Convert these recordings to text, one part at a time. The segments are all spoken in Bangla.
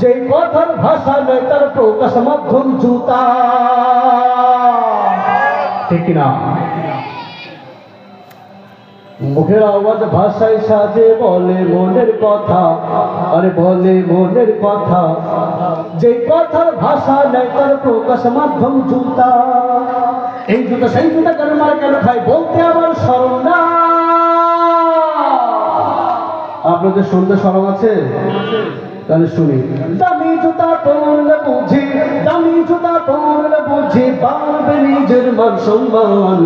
যে কথার ভাষা নেই তার প্রকাশ মাধ্যম জুতা। ঠিক না? মুখের আওয়াজ ভাষায় সাজে বলে মনের কথা, আরে বলে মনের কথা। যে কথার ভাষা নেই তার প্রকাশ মাধ্যম জুতা। এই জুতা সেই জুতা কেন মার কেন খাই বলতে আমার শরম না। আপনাদের শুনতে শরম আছে? তাহলে শুনি। দামি জুতা পরলে বুঝি, দামি জুতা পরলে বুঝি পারবে নিজের মান সম্মান।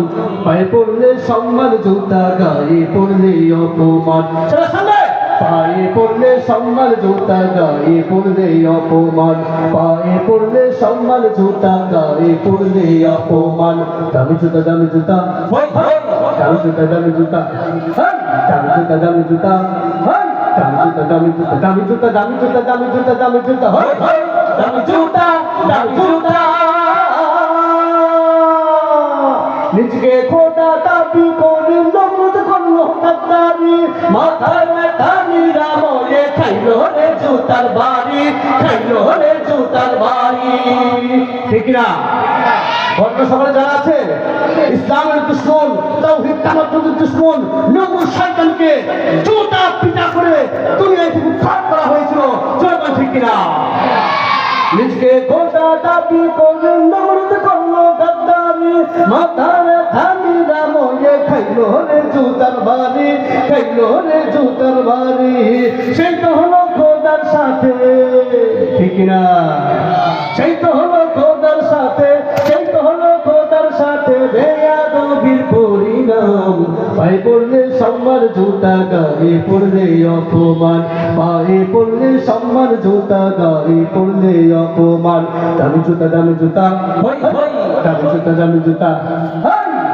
পায়ে পড়লে সম্মান জুতা, গায়ে পড়লে অপমান। পায়ে পড়লে সম্মান জুতা, গায়ে পড়লে অপমান। পায়ে পড়লে সম্মান জুতা, গায়ে পড়লে অপমান। দামি জুতা, দামি জুতা, দামি জুতা, দামি জুতা, দামি জুতা, দামি জুতা, দামি জুতা, দামি জুতা, দামি জুতা, দামি জুতা, দামি জুতা, দামি জুতা, দামি জুতা, দামি জুতা। নিজকে খোদা দাবি করে নমরুদ করলো গাদ্দারি, মাথায় ব্যথা নিরাময়ে খাইলো রে জুতার বাড়ি, খাইলো রে জুতার বাড়ি। ঠিক না? ঘটনা সকালে জানা আছে? ইসলামের দুশ্মন, তাওহীদ তামাদ্দুনের দুশ্মন নমরুদ শয়তানকে জুতা পিটা করে দুনিয়া থেকে উৎখাত করা হয়েছিল। জনগণ ঠিক কিনা? নিজকে খোদা দাবি করে নমরুদ করলো গাদ্দারি, মাথার ব্যথা নিরাময়ে খাইলো রে জুতার বাড়ি, খাইলো রে জুতার বাড়ি। সেই তো হলো খোদার সাথে। ঠিক কিনা? সেই তো হলো খোদার সাথে, সেই তো হলো খোদার সাথে বেয়াদবির পরিণাম। পায়ে পড়লে সম্মান জুতা, গায়ে পড়লে অপমান। পায়ে পড়লে সম্মান জুতা, গায়ে পড়লে অপমান। দামি জুতা, দামি জুতা, দামি জুতা, দামি জুতা,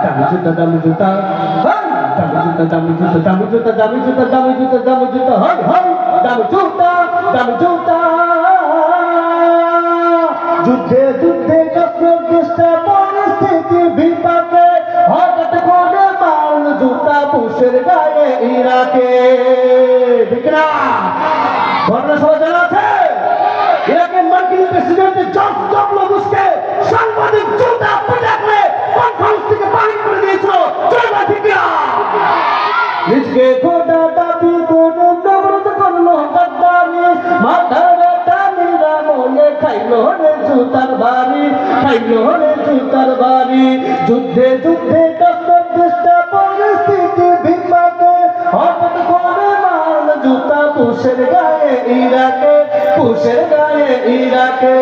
দামি জুতা, দামি জুতা, দামি জুতা, দামি জুতা, দামি জুতা, দামি জুতা, দামি জুতা, দামি জুতা, দামি জুতা, দামি জুতা। যুদ্ধে যুদ্ধে কাপড় চেষ্টা পরিস্থিতি বিপাকে হঠাৎ করে মারল জুতা পুষের গায়ে ইরাকে। ঠিক না? ঘটনা সবাই জানা আছে? ইরাকের মার্কিন প্রেসিডেন্ট জর্জ ডব্লিউ বুশকে সাংবাদিক জুতা পিটা করে কনফারেন্স থেকে বাহির করে দিয়েছিল। ঠিক না? নিজকে খোদা দাবি করে নমরুদ করলো গাদ্দারি, মাথার ব্যথা নিরাময়ে খাইলো রে জুতার বাড়ি, খাইলো রে জুতার বাড়ি। যুদ্ধে যুদ্ধে কষ্ট চেষ্টা পরিস্থিতি বিপাকে হঠাৎ করে মারল জুতা পুষের গায়ে ইরাকে, পুষের গায়ে ইরাকে।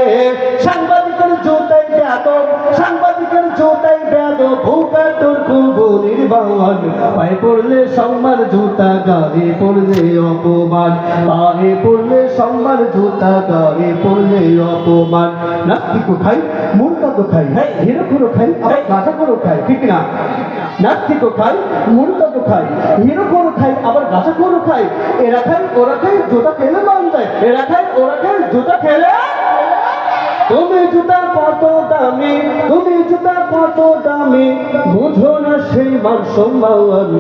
সাংবাদিকের জুতাই বেয়াদব, সাংবাদিকের জুতাই বেয়াদব, ভুকা তুর্কু নির্বাণ। পায়ে পড়লে সম্মান জুতা, গায়ে পড়লে অপমান। পায়ে পড়লে সম্মান জুতা, গায়ে পড়লে অপমান। নাস্তিকও খাই, মুরতাদও খাই, হিরোখুরও খাই, আবার গাঁজাখোরও খাই। ঠিক না? নাস্তিকও খাই, মুরতাদও খাই, হিরোখুরও খাই, আবার গাঁজাখোরও খাই। এরা খাই ওরা খাই, জুতা খেলে মান যায়। এরা খাই ওরা খাই, জুতা খেলে। তুমি জুতা কত দামি, তুমি জুতা কত দামি, বুঝো না সেই মান সম্মান।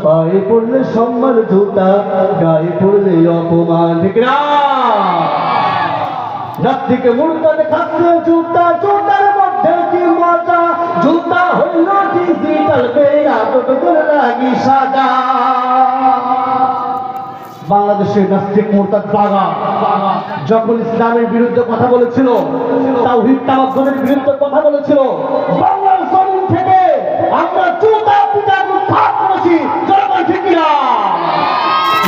পায়ে পড়লে সম্মান জুতা, গায়ে পড়লে অপমান। ঠিক না? নাস্তিকে মুরতাদে খাচ্ছে জুতা, জুতার মধ্যে কি মজা। জুতা হইল ডিজিটাল বেয়াদবদের লাগি সাজা। বাংলাদেশের নাস্তিক মুরতাদ বাগা যখন ইসলামের বিরুদ্ধে কথা বলেছিল, তাওহীদ তামাদ্দুনের বিরুদ্ধে কথা বলেছিল, বাংলার জমিন থেকে আমরা জুতা পিটা উৎখাত করেছি। জনগণ ঠিক কিনা?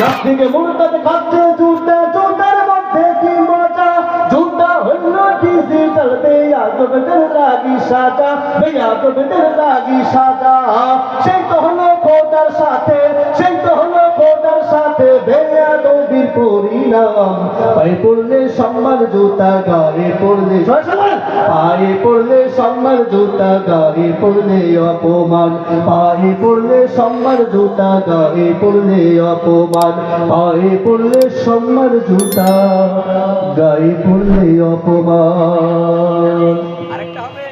নাস্তিকে মুরতাদে খাচ্ছে জুতা, জুতার মধ্যে কি মজা। জুতা হইল ডিজিটাল বেয়াদবদের লাগি সাজা, বেয়াদবদের লাগি সাজা। সেই তো হলো খোদার সাথে, সেই তো হলো খোদার সাথে বেয়াদবির পরিণাম। পায়ে পড়লে সম্মান জুতা, গায়ে পড়লে পায়ে পড়লে সম্মান জুতা, গায়ে পড়লে অপমান। পায়ে পড়লে সম্মান জুতা, গায়ে পড়লে অপমান। পায়ে পড়লে সম্মান জুতা, গায়ে পড়লে অপমান।